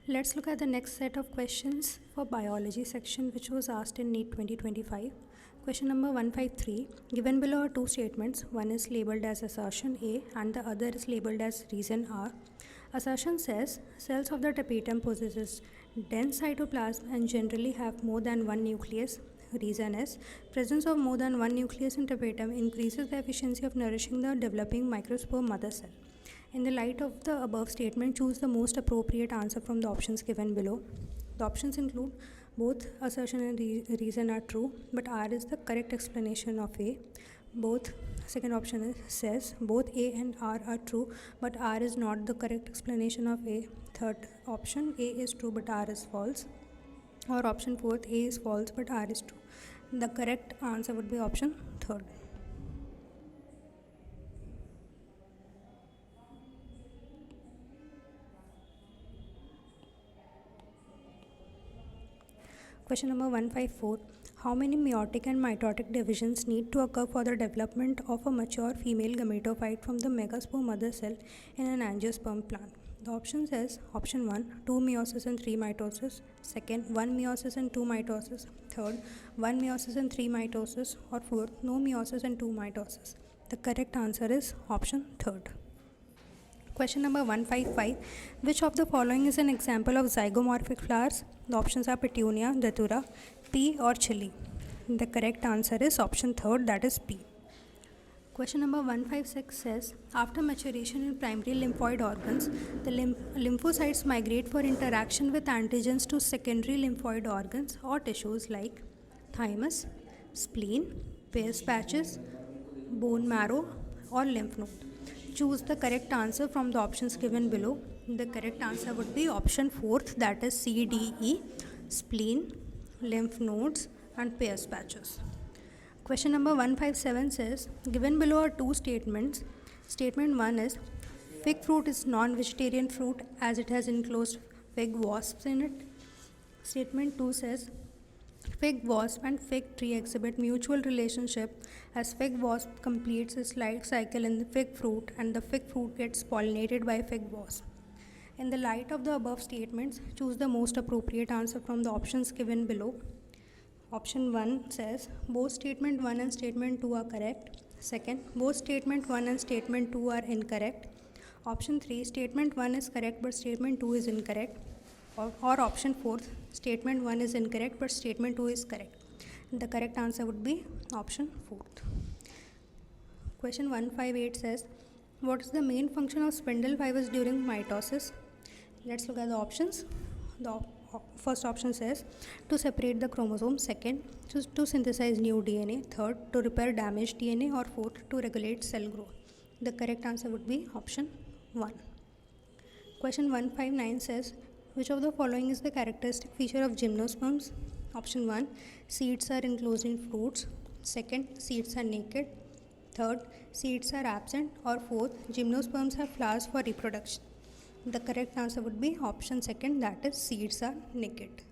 Let's look at the next set of questions for biology section which was asked in NEET 2025. Question number 153. Given below are two statements. One is labeled as assertion A and the other is labeled as reason R. Assertion says cells of the tapetum possesses dense cytoplasm and generally have more than one nucleus. Reason is presence of more than one nucleus in tapetum increases the efficiency of nourishing the developing microspore mother cell. In the light of the above statement, choose the most appropriate answer from the options given below. The options include both assertion and reason are true, but R is the correct explanation of A. Second option says both A and R are true, but R is not the correct explanation of A. Third option, A is true but R is false. Or option fourth, A is false but R is true. The correct answer would be option third. Question number 154. How many meiotic and mitotic divisions need to occur for the development of a mature female gametophyte from the megaspore mother cell in an angiosperm plant? The options is option 1, 2 meiosis and 3 mitosis, second, 1 meiosis and 2 mitosis, third, 1 meiosis and 3 mitosis, or fourth, no meiosis and 2 mitosis. The correct answer is option third. Question number 155. Which of the following is an example of zygomorphic flowers? The options are petunia, datura, pea or chili. The correct answer is option third, that is pea. Question number 156 says, after maturation in primary lymphoid organs, the lymphocytes migrate for interaction with antigens to secondary lymphoid organs or tissues like thymus, spleen, Peyer's patches, bone marrow or lymph node. Choose the correct answer from the options given below. The correct answer would be option fourth, that is CDE, spleen, lymph nodes and Peyer's patches. Question number 157 says, given below are two statements. Statement 1 is, fig fruit is non-vegetarian fruit as it has enclosed fig wasps in it. Statement 2 says, fig wasp and fig tree exhibit mutual relationship as fig wasp completes its life cycle in the fig fruit and the fig fruit gets pollinated by fig wasp. In the light of the above statements, choose the most appropriate answer from the options given below. Option 1 says both statement 1 and statement 2 are correct. Second, both statement 1 and statement 2 are incorrect. Option 3, statement 1 is correct but statement 2 is incorrect. Or option 4, statement 1 is incorrect but statement 2 is correct. The correct answer would be option 4. Question 158 says, what is the main function of spindle fibers during mitosis? Let's look at the options. The first option says to separate the chromosome, second, to synthesize new DNA, third, to repair damaged DNA, or fourth, to regulate cell growth. The correct answer would be option 1. Question 159 says, which of the following is the characteristic feature of gymnosperms? Option 1, seeds are enclosed in fruits. Second, seeds are naked. Third, seeds are absent. Or fourth, gymnosperms have flowers for reproduction. The correct answer would be option second, that is seeds are naked.